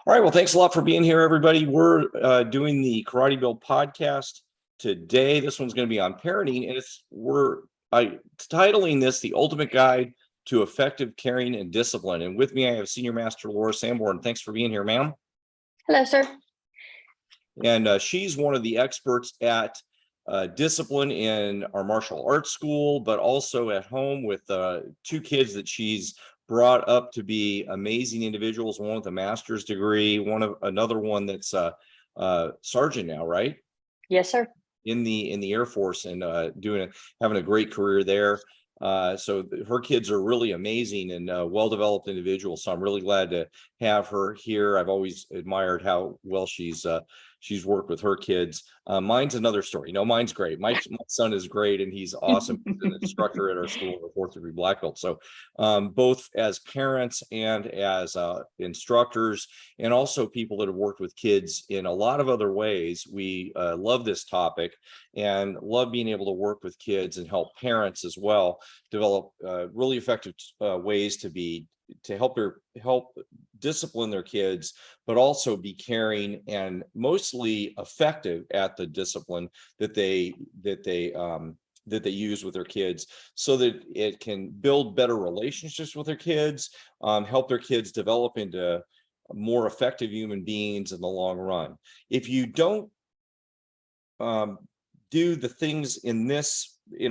All right. Well, thanks a lot for being here, everybody. We're doing the Karate Build podcast today. This one's going to be on parenting, and we're titling this "The Ultimate Guide to Effective Caring and Discipline." And with me, I have Senior Master Laura Sanborn. Thanks for being here, ma'am. Hello, sir. And she's one of the experts at discipline in our martial arts school, but also at home with two kids that she's brought up to be amazing individuals. One with a master's degree, another one that's sergeant now, right? Yes, sir. In the Air Force, and having a great career there. So her kids are really amazing and well-developed individuals. So I'm really glad to have her here. I've always admired how well she's worked with her kids. Mine's another story. No, mine's great. My son is great, and he's awesome. He's an instructor at our school, a 4th degree black belt. So both as parents and as instructors, and also people that have worked with kids in a lot of other ways, we love this topic and love being able to work with kids and help parents as well develop really effective ways to help discipline their kids, but also be caring and mostly effective at the discipline that they use with their kids, so that it can build better relationships with their kids, help their kids develop into more effective human beings in the long run. If you don't do the things in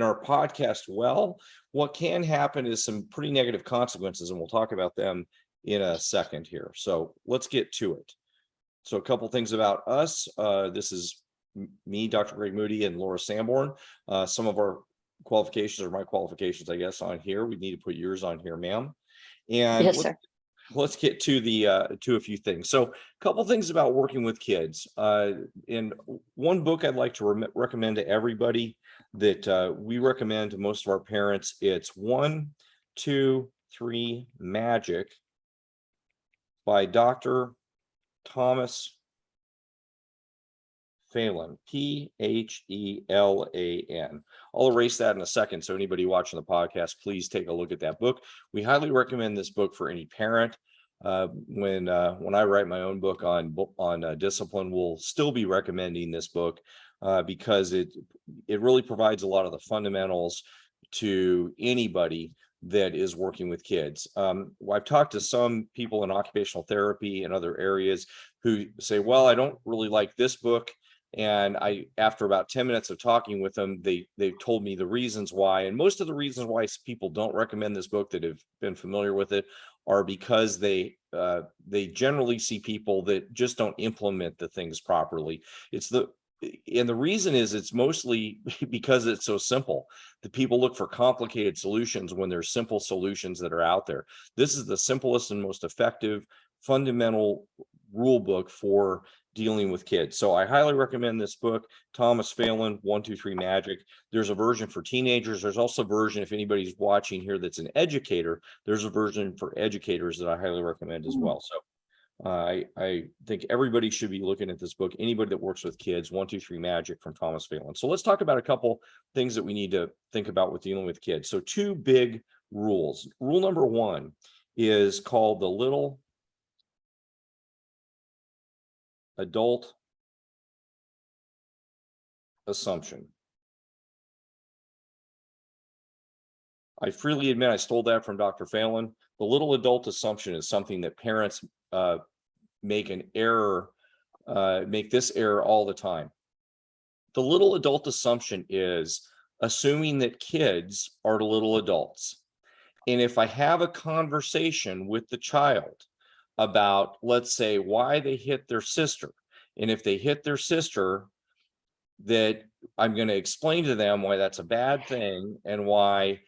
our podcast well, what can happen is some pretty negative consequences, and we'll talk about them in a second here. So let's get to it. So a couple things about us. This is me, Dr. Greg Moody, and Laura Sanborn. Some of our qualifications, or my qualifications, I guess, on here. We need to put yours on here, ma'am. And yes, sir. Let's get to a few things. So a couple things about working with kids. In one book I'd like to recommend to everybody that we recommend to most of our parents. It's 1, 2, 3 Magic by Dr. Thomas Phelan, Phelan. I'll erase that in a second, so anybody watching the podcast, please take a look at that book. We highly recommend this book for any parent. When I write my own book on discipline, we'll still be recommending this book because it really provides a lot of the fundamentals to anybody that is working with kids. I've talked to some people in occupational therapy and other areas who say, well, I don't really like this book. And after about 10 minutes of talking with them, they've told me the reasons why. And most of the reasons why people don't recommend this book that have been familiar with it are because they generally see people that just don't implement the things properly. And the reason is it's mostly because it's so simple. The people look for complicated solutions when there's simple solutions that are out there. This is the simplest and most effective fundamental rule book for dealing with kids. So I highly recommend this book, Thomas Phelan, 1, 2, 3 Magic. There's a version for teenagers. There's also a version, if anybody's watching here that's an educator, there's a version for educators that I highly recommend as well. So I think everybody should be looking at this book. Anybody that works with kids, 1, 2, 3 Magic from Thomas Phelan. So let's talk about a couple things that we need to think about with dealing with kids. So 2 big rules. Rule number 1 is called the little adult assumption. I freely admit I stole that from Dr. Phelan. The little adult assumption is something that parents make this error all the time. The little adult assumption is assuming that kids are little adults. And if I have a conversation with the child about, let's say, why they hit their sister, and if they hit their sister, that I'm going to explain to them why that's a bad thing and why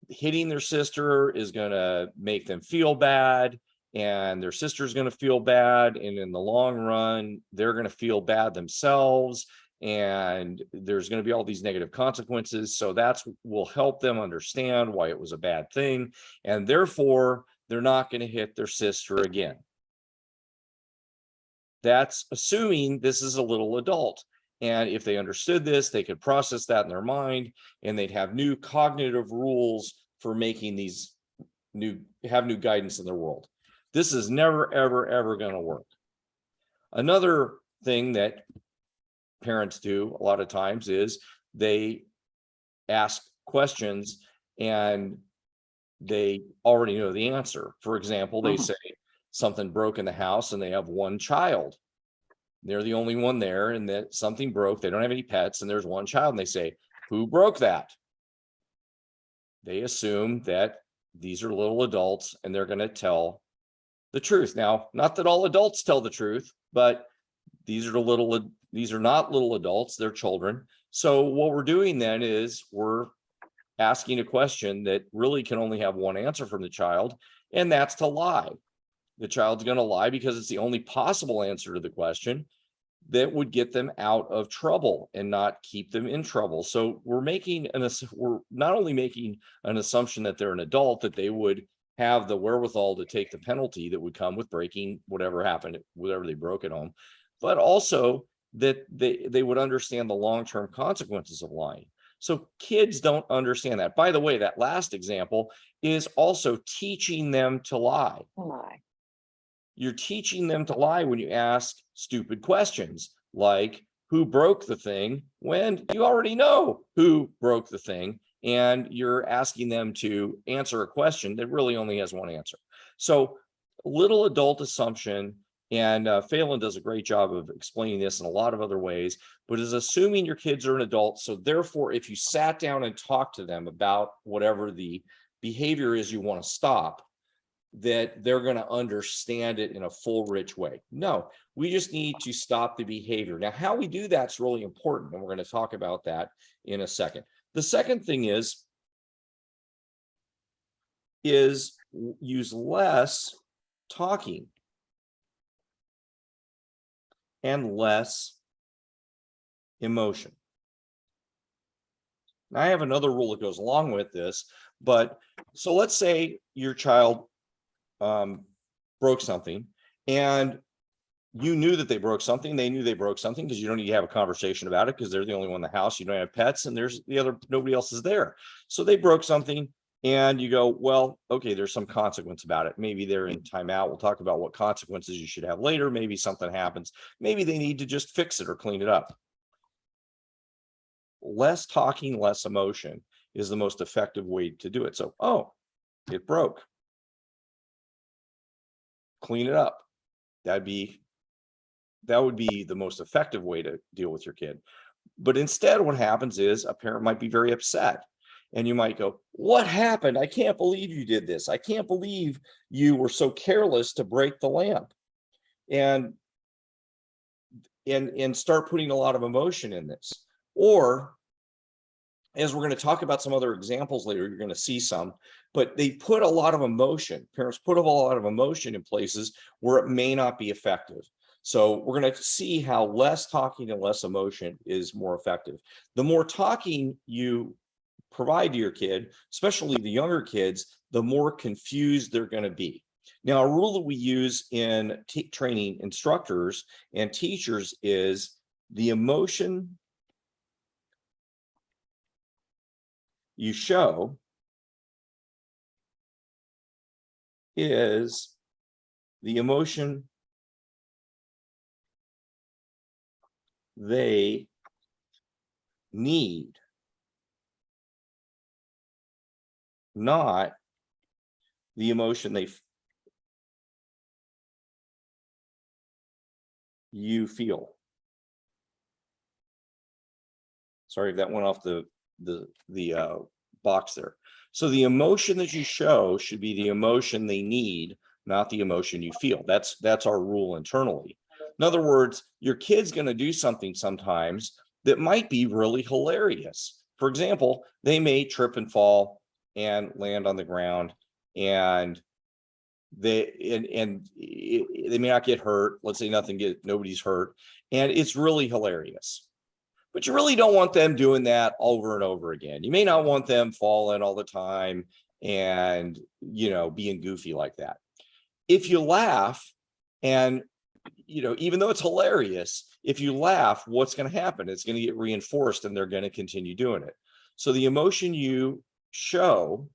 hitting their sister is going to make them feel bad, and their sister's going to feel bad, and in the long run they're going to feel bad themselves, and there's going to be all these negative consequences. So that will help them understand why it was a bad thing, and therefore they're not going to hit their sister again. That's assuming this is a little adult. And if they understood this, they could process that in their mind, and they'd have new cognitive rules for making these new guidance in their world. This is never, ever, ever going to work. Another thing that parents do a lot of times is they ask questions and they already know the answer. For example, they say something broke in the house and they have one child. They're the only one there, and that something broke. They don't have any pets, and there's one child, and they say, who broke that? They assume that these are little adults and they're going to tell the truth. Now, not that all adults tell the truth, but these are not little adults, they're children. So what we're doing then is we're asking a question that really can only have one answer from the child, and that's to lie. The child's going to lie because it's the only possible answer to the question that would get them out of trouble and not keep them in trouble. So we're not only making an assumption that they're an adult, that they would have the wherewithal to take the penalty that would come with breaking whatever happened, whatever they broke at home, but also that they would understand the long-term consequences of lying. So kids don't understand that. By the way, that last example is also teaching them to lie. You're teaching them to lie when you ask stupid questions like, who broke the thing, when you already know who broke the thing, and you're asking them to answer a question that really only has one answer. So little adult assumption, and Phelan does a great job of explaining this in a lot of other ways, but is assuming your kids are an adult. So therefore, if you sat down and talked to them about whatever the behavior is you want to stop, that they're going to understand it in a full, rich way. No, we just need to stop the behavior. Now, how we do that's really important, and we're going to talk about that in a second. The second thing is use less talking and less emotion. Now, I have another rule that goes along with this, but so let's say your child broke something, and you knew that they broke something. They knew they broke something, because you don't need to have a conversation about it, because they're the only one in the house. You don't have pets, and nobody else is there. So they broke something, and you go, well, okay, there's some consequence about it. Maybe they're in timeout. We'll talk about what consequences you should have later. Maybe something happens. Maybe they need to just fix it or clean it up. Less talking, less emotion is the most effective way to do it. So, oh, it broke. Clean it up. That would be the most effective way to deal with your kid. But instead, what happens is a parent might be very upset, and you might go, what happened? I can't believe you did this. I can't believe you were so careless to break the lamp. And start putting a lot of emotion in this. Or, as we're going to talk about some other examples later, you're going to see some, but they put a lot of emotion. Parents put a lot of emotion in places where it may not be effective. So we're going to see how less talking and less emotion is more effective. The more talking you provide to your kid, especially the younger kids, the more confused they're going to be. Now, a rule that we use in training instructors and teachers is the emotion you show is the emotion they need, not the emotion you feel. Sorry if that went off the box there. So the emotion that you show should be the emotion they need, not the emotion you feel. That's our rule internally. In other words, your kid's going to do something sometimes that might be really hilarious. For example, they may trip and fall and land on the ground, and they may not get hurt. Let's say nobody's hurt, and it's really hilarious. But you really don't want them doing that over and over again. You may not want them falling all the time and, being goofy like that. If you laugh, and, even though it's hilarious, if you laugh, what's going to happen? It's going to get reinforced, and they're going to continue doing it. So the emotion you show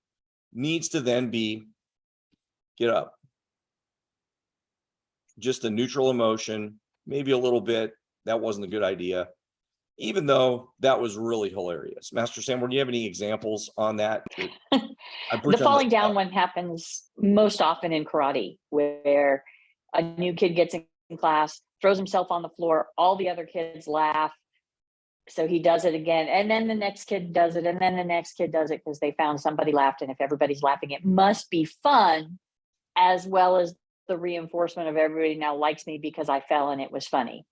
needs to then be, get up, just a neutral emotion, maybe a little bit, that wasn't a good idea, even though that was really hilarious. Master Sanborn, do you have any examples on that? I put The you on falling down spot. one happens most often in karate, where a new kid gets in class, throws himself on the floor, all the other kids laugh. So he does it again. And then the next kid does it. And then the next kid does it because they found somebody laughed. And if everybody's laughing, it must be fun, as well as the reinforcement of everybody now likes me because I fell and it was funny.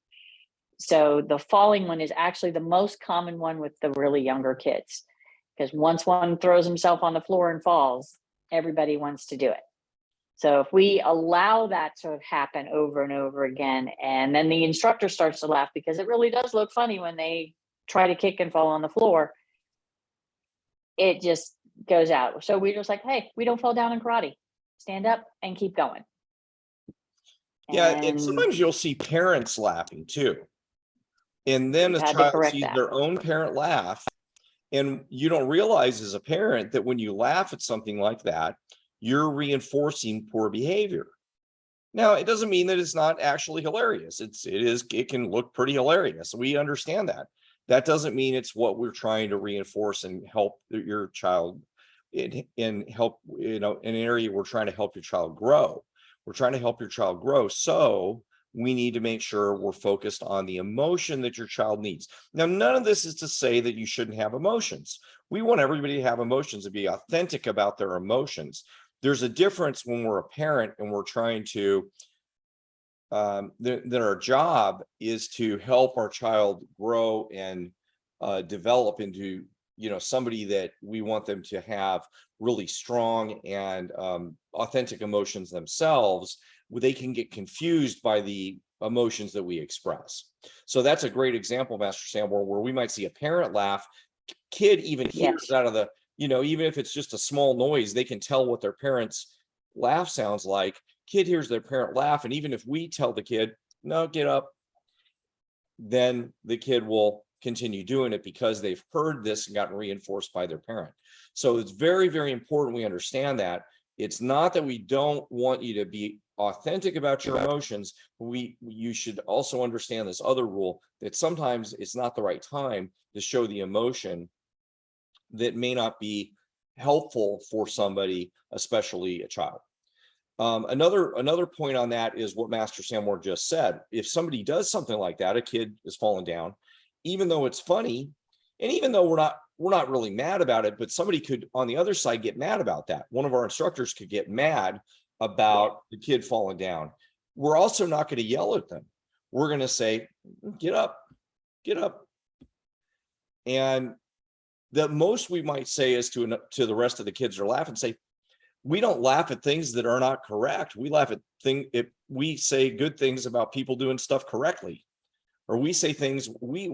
So the falling one is actually the most common one with the really younger kids, because once one throws himself on the floor and falls, everybody wants to do it. So if we allow that to happen over and over again, and then the instructor starts to laugh because it really does look funny when they try to kick and fall on the floor, it just goes out. So we're just like, hey, we don't fall down in karate. Stand up and keep going. Yeah, and sometimes you'll see parents laughing too. And then a child sees their own parent laugh, and you don't realize as a parent that when you laugh at something like that, you're reinforcing poor behavior. Now, it doesn't mean that it's not actually hilarious. It can look pretty hilarious. We understand that. That doesn't mean it's what we're trying to reinforce and help your child in help, in an area we're trying to help your child grow. We're trying to help your child grow. So we need to make sure we're focused on the emotion that your child needs. Now, none of this is to say that you shouldn't have emotions. We want everybody to have emotions and be authentic about their emotions. There's a difference when we're a parent and we're trying to, that our job is to help our child grow and develop into, somebody that we want them to have really strong and authentic emotions themselves. They can get confused by the emotions that we express. So that's a great example, Master Sanborn, where we might see a parent laugh. Kid even hears out of the, even if it's just a small noise, they can tell what their parents' laugh sounds like. Kid hears their parent laugh, and even if we tell the kid, no, get up, then the kid will continue doing it because they've heard this and gotten reinforced by their parent. So it's very, very important we understand that. It's not that we don't want you to be authentic about your emotions. You should also understand this other rule, that sometimes it's not the right time to show the emotion that may not be helpful for somebody, especially a child. Another point on that is what Master Sanborn just said. If somebody does something like that, a kid is falling down, even though it's funny, and even though we're not really mad about it, but somebody could on the other side get mad about that. One of our instructors could get mad about the kid falling down. We're also not going to yell at them. We're going to say, get up, get up. And the most we might say is to the rest of the kids that are laughing, say, we don't laugh at things that are not correct. We laugh at things if we say good things about people doing stuff correctly, or we say things we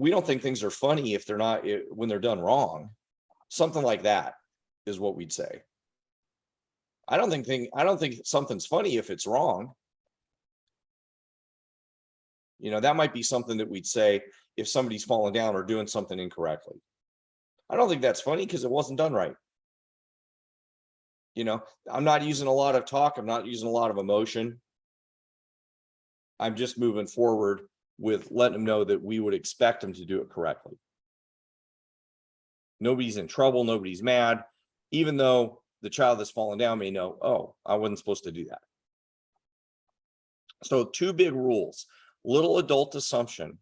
don't think things are funny if they're not, when they're done wrong. Something like that is what we'd say. I don't think something's funny if it's wrong. That might be something that we'd say if somebody's falling down or doing something incorrectly. I don't think that's funny because it wasn't done right. I'm not using a lot of talk. I'm not using a lot of emotion. I'm just moving forward with letting them know that we would expect them to do it correctly. Nobody's in trouble. Nobody's mad, even though the child that's fallen down may know, oh, I wasn't supposed to do that. So 2 big rules. Little adult assumption.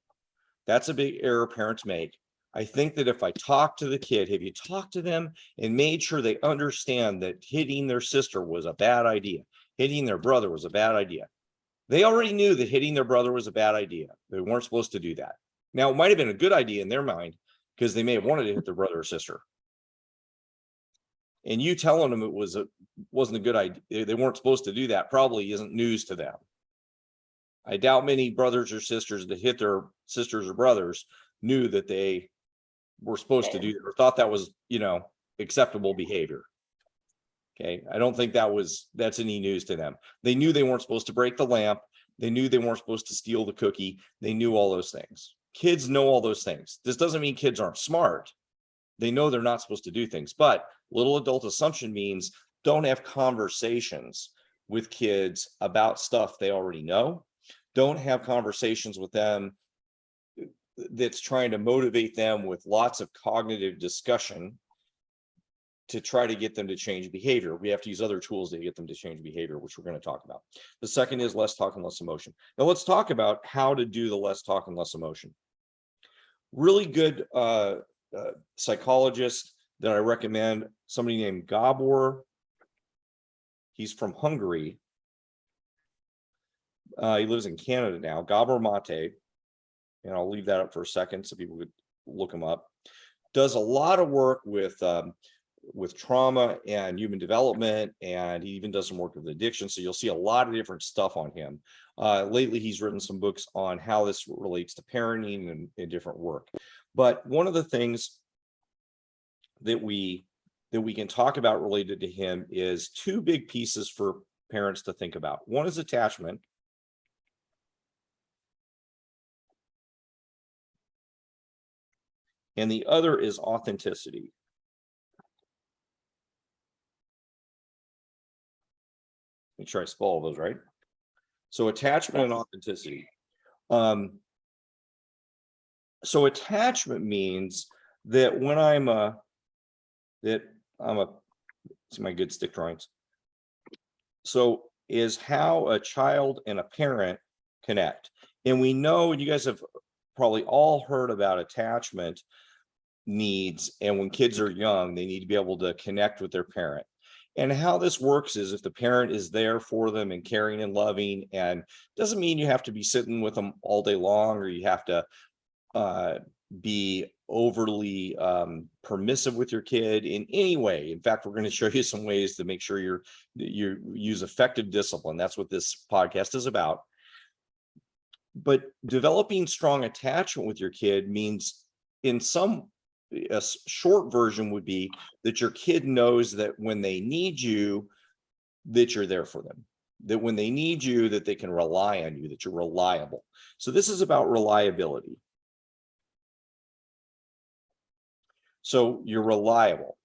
That's a big error parents make. I think that if I talk to the kid, have you talked to them and made sure they understand that hitting their sister was a bad idea, hitting their brother was a bad idea? They already knew that hitting their brother was a bad idea. They weren't supposed to do that. Now, it might have been a good idea in their mind because they may have wanted to hit their brother or sister. And you telling them it wasn't a good idea, they weren't supposed to do that, probably isn't news to them. I doubt many brothers or sisters that hit their sisters or brothers knew that they were supposed to do that or thought that was, acceptable behavior. Okay. I don't think that's any news to them. They knew they weren't supposed to break the lamp. They knew they weren't supposed to steal the cookie. They knew all those things. Kids know all those things. This doesn't mean kids aren't smart. They know they're not supposed to do things, but little adult assumption means don't have conversations with kids about stuff they already know. Don't have conversations with them that's trying to motivate them with lots of cognitive discussion to try to get them to change behavior. We have to use other tools to get them to change behavior, which we're going to talk about. The second is less talk and less emotion. Now let's talk about how to do the less talk and less emotion. Really good psychologist that I recommend, somebody named Gabor. He's from Hungary. He lives in Canada now, Gabor Mate. And I'll leave that up for a second so people could look him up. Does a lot of work with trauma and human development, and he even does some work with addiction. So you'll see a lot of different stuff on him. Lately, he's written some books on how this relates to parenting and different work. But one of the things that we can talk about related to him is two big pieces for parents to think about. One is attachment. And the other is authenticity. Make sure I spell all those right. So attachment and authenticity. So attachment means that when see my good stick drawings. So is how a child and a parent connect. And we know, you guys have probably all heard about attachment needs, and when kids are young, they need to be able to connect with their parent. And how this works is if the parent is there for them and caring and loving, and doesn't mean you have to be sitting with them all day long, or you have to be overly permissive with your kid in any way. In fact, we're going to show you some ways to make sure you use effective discipline. That's what this podcast is about. But developing strong attachment with your kid means, a short version would be that your kid knows that when they need you, that you're there for them, that when they need you, that they can rely on you, that you're reliable. So this is about reliability. So you're reliable.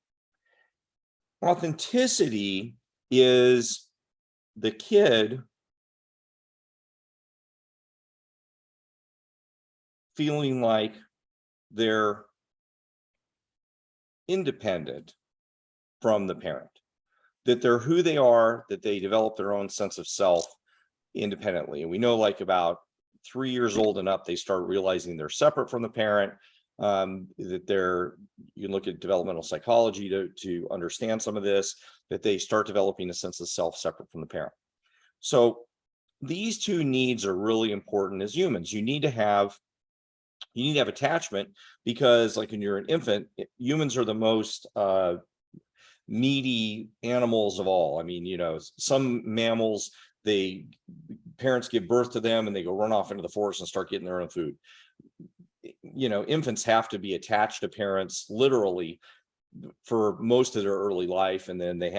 Authenticity is the kid feeling like they're independent from the parent, that they're who they are, that they develop their own sense of self independently. And we know, like, about 3 years old and up, they start realizing they're separate from the parent, that you look at developmental psychology to understand some of this, that they start developing a sense of self separate from the parent. So these two needs are really important as humans. You need to have attachment, because like when you're an infant, humans are the most needy animals of all. I mean, some mammals, parents give birth to them and they go run off into the forest and start getting their own food. Infants have to be attached to parents literally for most of their early life, and then they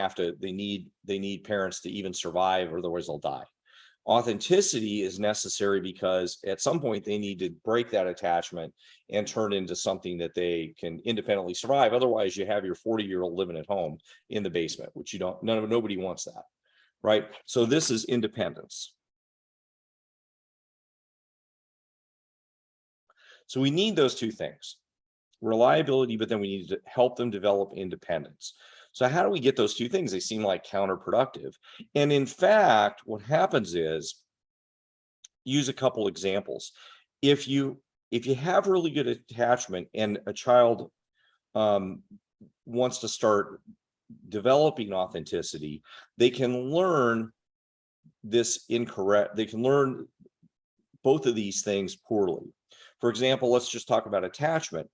need parents to even survive, or otherwise they'll die. Authenticity is necessary because at some point they need to break that attachment and turn into something that they can independently survive. Otherwise, you have your 40-year-old living at home in the basement, which nobody wants that, right? So this is independence. So we need those two things, reliability, but then we need to help them develop independence. So how do we get those two things? They seem like counterproductive. And in fact, what happens is, use a couple examples. If you have really good attachment and a child wants to start developing authenticity, they can learn they can learn both of these things poorly. For example, let's just talk about attachment.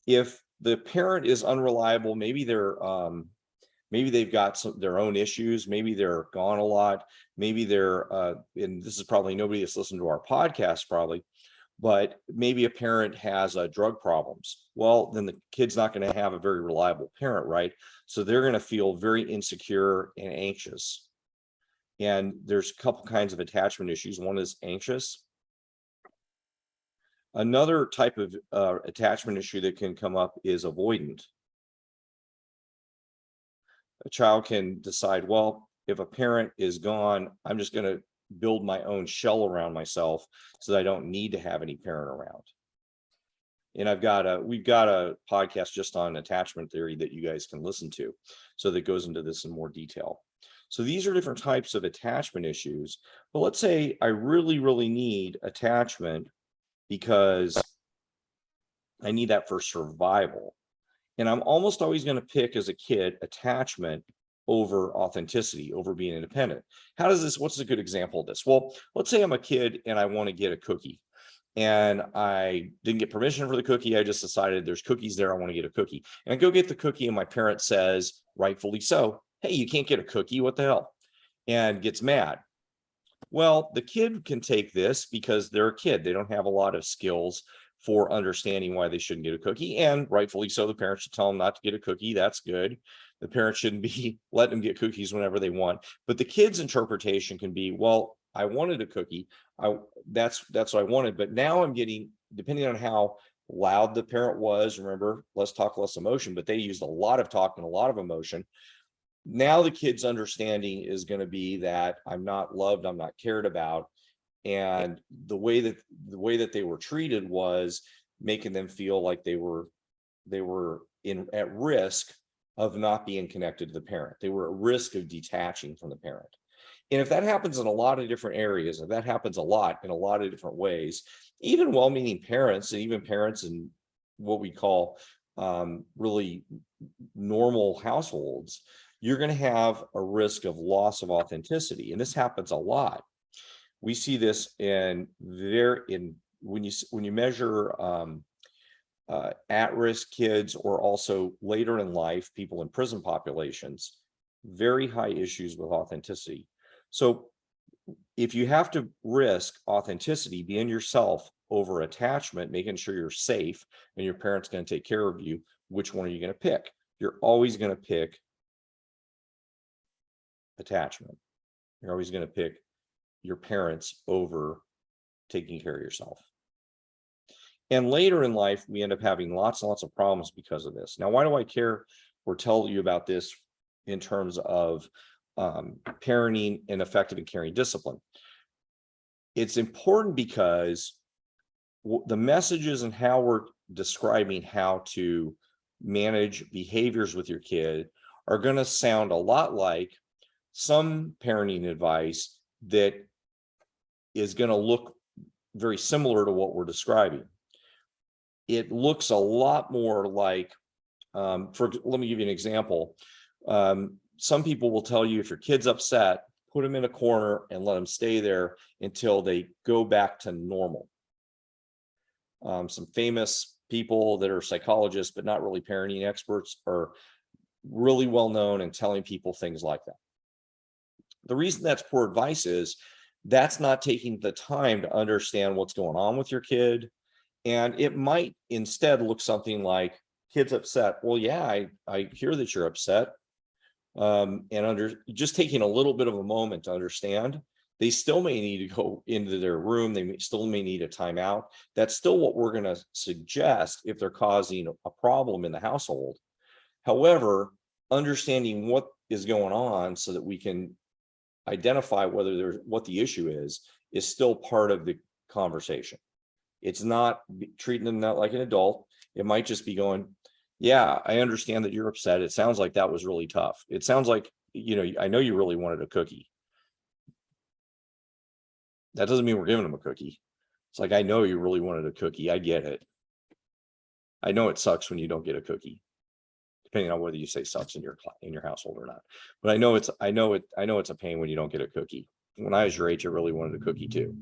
If the parent is unreliable, maybe they've got their own issues, maybe they're gone a lot, maybe and this is probably nobody that's listened to our podcast probably, but maybe a parent has drug problems. Well, then the kid's not going to have a very reliable parent, right? So they're going to feel very insecure and anxious. And there's a couple kinds of attachment issues. One is anxious. Another type of attachment issue that can come up is avoidant. A child can decide, well, if a parent is gone, I'm just going to build my own shell around myself so that I don't need to have any parent around. And we've got a podcast just on attachment theory that you guys can listen to. So that goes into this in more detail. So these are different types of attachment issues. But let's say I really, really need attachment because I need that for survival. And I'm almost always going to pick as a kid attachment over authenticity, over being independent. What's a good example of this? Well, let's say I'm a kid and I want to get a cookie and I didn't get permission for the cookie. I just decided there's cookies there. I want to get a cookie. And I go get the cookie and my parent says, rightfully so, hey, you can't get a cookie. What the hell? And gets mad. Well, the kid can take this because they're a kid. They don't have a lot of skills for understanding why they shouldn't get a cookie. And rightfully so, the parents should tell them not to get a cookie. That's good. The parents shouldn't be letting them get cookies whenever they want. But the kid's interpretation can be, well, I wanted a cookie. That's what I wanted. But now I'm getting, depending on how loud the parent was, remember, less talk, less emotion, but they used a lot of talk and a lot of emotion. Now the kid's understanding is going to be that I'm not loved, I'm not cared about. And the way that they were treated was making them feel like they were at risk of not being connected to the parent. They were at risk of detaching from the parent. And if that happens in a lot of different areas, if that happens a lot in a lot of different ways, even well-meaning parents and even parents in what we call really normal households, you're going to have a risk of loss of authenticity. And this happens a lot. We see this when you measure at-risk kids or also later in life, people in prison populations, very high issues with authenticity. So if you have to risk authenticity, being yourself over attachment, making sure you're safe and your parents going to take care of you, which one are you going to pick? You're always going to pick attachment. You're always going to pick your parents over taking care of yourself. And later in life, we end up having lots and lots of problems because of this. Now, why do I care or tell you about this in terms of parenting and effective and caring discipline? It's important because the messages and how we're describing how to manage behaviors with your kid are going to sound a lot like some parenting advice that is going to look very similar to what we're describing. It looks a lot more like, let me give you an example. Some people will tell you if your kid's upset, put them in a corner and let them stay there until they go back to normal. Some famous people that are psychologists, but not really parenting experts, are really well known in telling people things like that. The reason that's poor advice is that's not taking the time to understand what's going on with your kid. And it might instead look something like, kid's upset. Well, yeah, I hear that you're upset. Just taking a little bit of a moment to understand, they still may need to go into their room. They still may need a timeout. That's still what we're going to suggest if they're causing a problem in the household. However, understanding what is going on so that we can identify what the issue is still part of the conversation. It's not treating them not like an adult. It might just be going, yeah, I understand that you're upset. It sounds like that was really tough. It sounds like, I know you really wanted a cookie. That doesn't mean we're giving them a cookie. It's like, I know you really wanted a cookie. I get it. I know it sucks when you don't get a cookie, depending on whether you say sucks in your household or not. But I know it's a pain when you don't get a cookie. When I was your age, I really wanted a cookie too.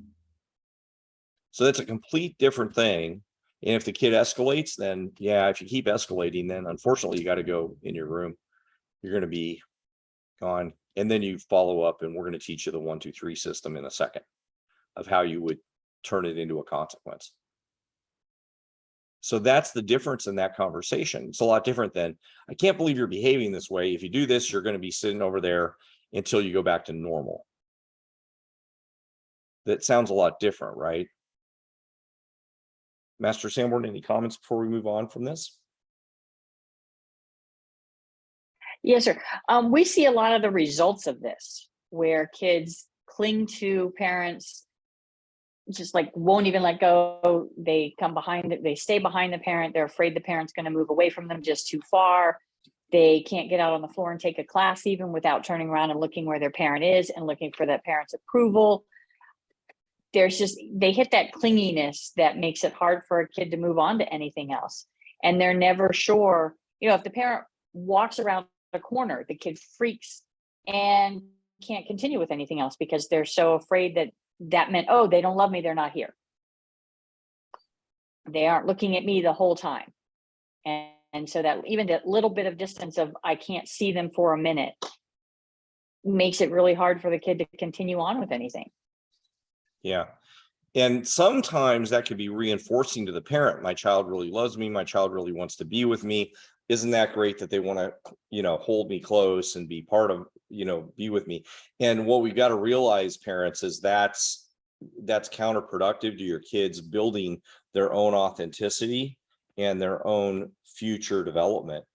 So that's a complete different thing. And if the kid escalates, then yeah, if you keep escalating, then unfortunately you got to go in your room. You're going to be gone. And then you follow up, and we're going to teach you the 1, 2, 3 system in a second of how you would turn it into a consequence. So that's the difference in that conversation. It's a lot different than, I can't believe you're behaving this way. If you do this, you're going to be sitting over there until you go back to normal. That sounds a lot different, right? Master Sanborn, any comments before we move on from this? Yes, sir. We see a lot of the results of this where kids cling to parents, just like won't even let go. They come behind it, they stay behind the parent. They're afraid the parent's going to move away from them just too far. They can't get out on the floor and take a class even without turning around and looking where their parent is and looking for that parent's approval. They hit that clinginess that makes it hard for a kid to move on to anything else. And they're never sure, if the parent walks around the corner, the kid freaks and can't continue with anything else because they're so afraid that meant, oh, they don't love me, they're not here. They aren't looking at me the whole time. And so that even that little bit of distance of I can't see them for a minute makes it really hard for the kid to continue on with anything. Yeah. And sometimes that could be reinforcing to the parent. My child really loves me. My child really wants to be with me. Isn't that great that they want to, hold me close and be part of, be with me? And what we've got to realize, parents, is that's counterproductive to your kids building their own authenticity and their own future development.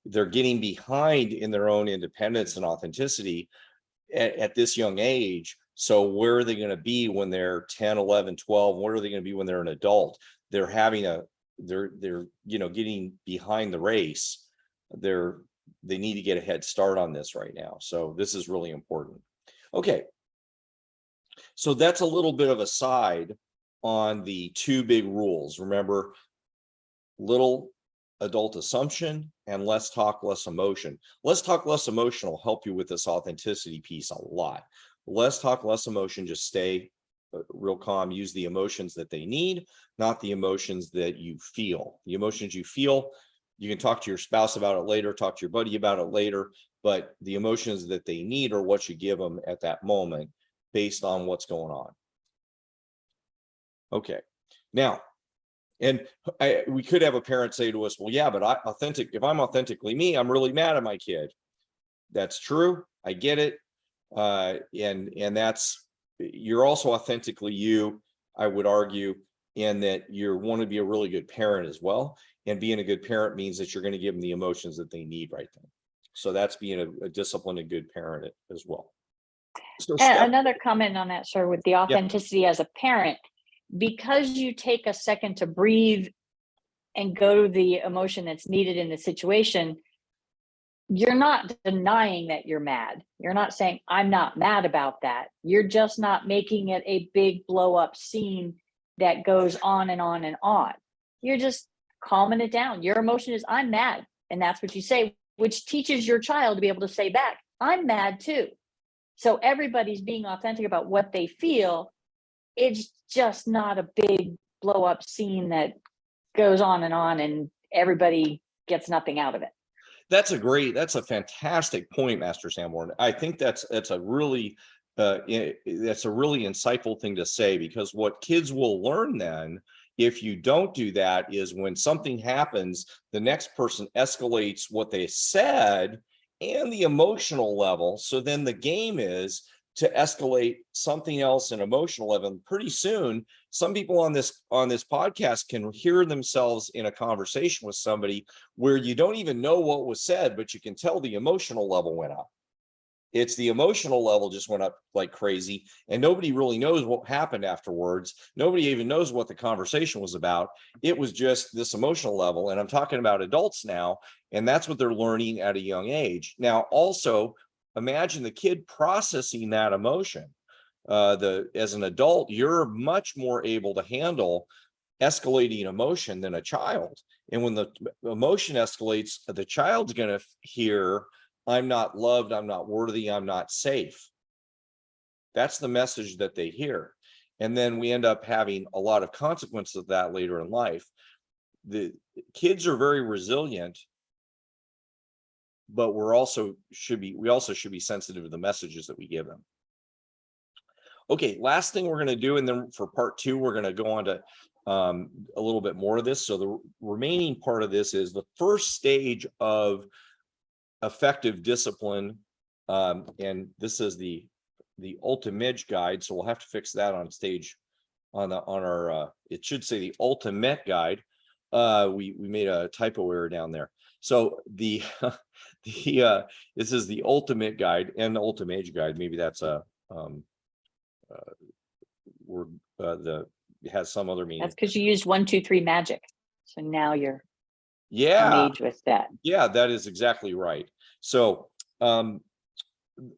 They're getting behind in their own independence and authenticity at this young age. So where are they going to be when they're 10, 11, 12? What are they going to be when they're an adult? They're getting behind the race. They need to get a head start on this right now. So this is really important. Okay. So that's a little bit of a side on the two big rules. Remember, little adult assumption and less talk, less emotion. Less talk, less emotion will help you with this authenticity piece a lot. Less talk, less emotion, just stay real calm, use the emotions that they need, not the emotions that you feel. The emotions you feel, you can talk to your spouse about it later, talk to your buddy about it later, but the emotions that they need are what you give them at that moment based on what's going on. Okay, now, and we could have a parent say to us, well, yeah, but if I'm authentically me, I'm really mad at my kid. That's true. I get it. And you're also authentically you, I would argue, in that you want to be a really good parent as well. And being a good parent means that you're going to give them the emotions that they need right then. So that's being a disciplined and good parent as well. So another comment on that, sir, with the authenticity as a parent, because you take a second to breathe and go to the emotion that's needed in the situation, you're not denying that you're mad. You're not saying, I'm not mad about that. You're just not making it a big blow up scene that goes on and on and on. You're just calming it down. Your emotion is, I'm mad. And that's what you say, which teaches your child to be able to say back, I'm mad too. So everybody's being authentic about what they feel. It's just not a big blow up scene that goes on and everybody gets nothing out of it. That's a fantastic point, Master Sanborn. I think that's a really insightful thing to say, because what kids will learn then, if you don't do that, is when something happens, the next person escalates what they said and the emotional level. So then the game is to escalate something else in emotional level. And pretty soon, some people on this podcast can hear themselves in a conversation with somebody where you don't even know what was said, but you can tell the emotional level went up. It's the emotional level just went up like crazy, and nobody really knows what happened afterwards. Nobody even knows what the conversation was about. It was just this emotional level. And I'm talking about adults now, and that's what they're learning at a young age. Now, also, imagine the kid processing that emotion. As an adult, you're much more able to handle escalating emotion than a child. And when the emotion escalates, the child's going to hear, I'm not loved, I'm not worthy, I'm not safe. That's the message that they hear. And then we end up having a lot of consequences of that later in life. The kids are very resilient, but we also should be sensitive to the messages that we give them. Okay, last thing we're going to do, and then for part 2, we're going to go on to a little bit more of this. So the remaining part of this is the first stage of effective discipline, and this is the ultimate guide. So we'll have to fix that on stage on our. It should say the ultimate guide. We made a typo error down there. So the this is the ultimate guide and the ultimate age guide. Maybe that's a word the it has some other meaning. That's because you used 1, 2, 3 magic. So now you're Yeah, age with that. yeah, that is exactly right. So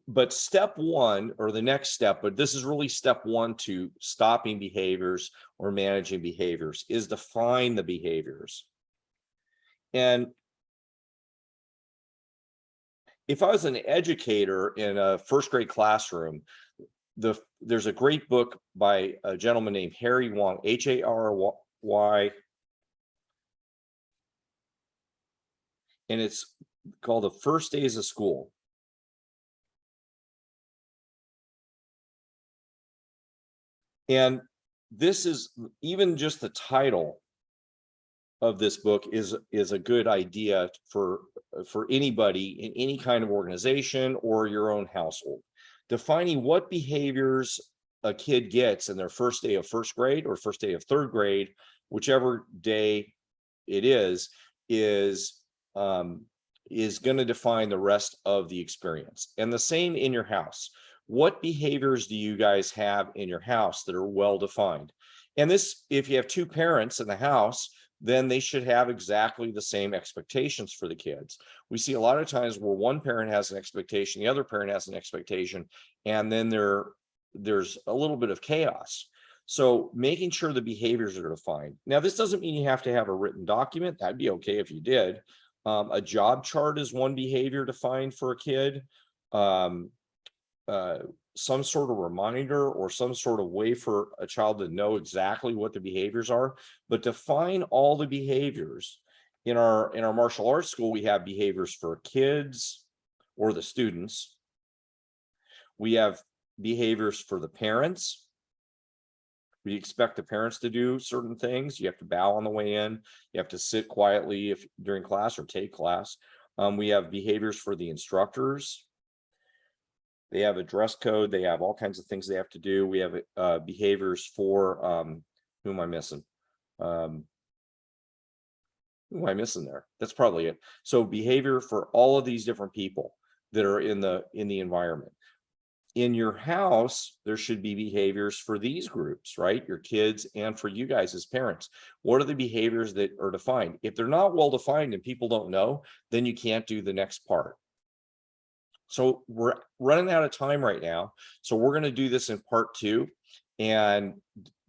but step one, or the next step, but this is really step one to stopping behaviors or managing behaviors, is define the behaviors. And if I was an educator in a first grade classroom, there's a great book by a gentleman named Harry Wong, Harry, and it's called The First Days of School. And this is, even just the title of this book is a good idea for anybody in any kind of organization or your own household. Defining what behaviors a kid gets in their first day of first grade or first day of third grade, whichever day it is going to define the rest of the experience. And the same in your house. What behaviors do you guys have in your house that are well defined? And this, if you have two parents in the house, then they should have exactly the same expectations for the kids. We see a lot of times where one parent has an expectation, the other parent has an expectation, and then there's a little bit of chaos. So making sure the behaviors are defined. Now, this doesn't mean you have to have a written document. That'd be okay if you did. A job chart is one behavior defined for a kid. Some sort of reminder or some sort of way for a child to know exactly what the behaviors are, but define all the behaviors. In our martial arts school, we have behaviors for kids or the students. We have behaviors for the parents. We expect the parents to do certain things. You have to bow on the way in. You have to sit quietly if during class or take class. We have behaviors for the instructors. They have a dress code. They have all kinds of things they have to do. We have behaviors for who am I missing? Who am I missing there? That's probably it. So behavior for all of these different people that are in the environment. In your house, there should be behaviors for these groups, right? Your kids and for you guys as parents. What are the behaviors that are defined? If they're not well defined and people don't know, then you can't do the next part. So we're running out of time right now. So we're going to do this in part 2 and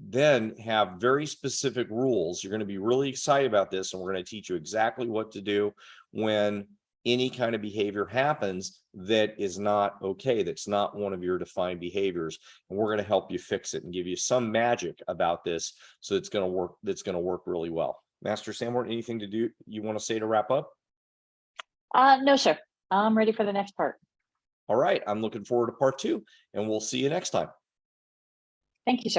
then have very specific rules. You're going to be really excited about this, and we're going to teach you exactly what to do when any kind of behavior happens that is not okay, that's not one of your defined behaviors. And we're going to help you fix it and give you some magic about this so it's going to work, that's going to work really well. Master Sanborn, anything to do you want to say to wrap up? No, sir. I'm ready for the next part. All right, I'm looking forward to part 2, and we'll see you next time. Thank you, sir.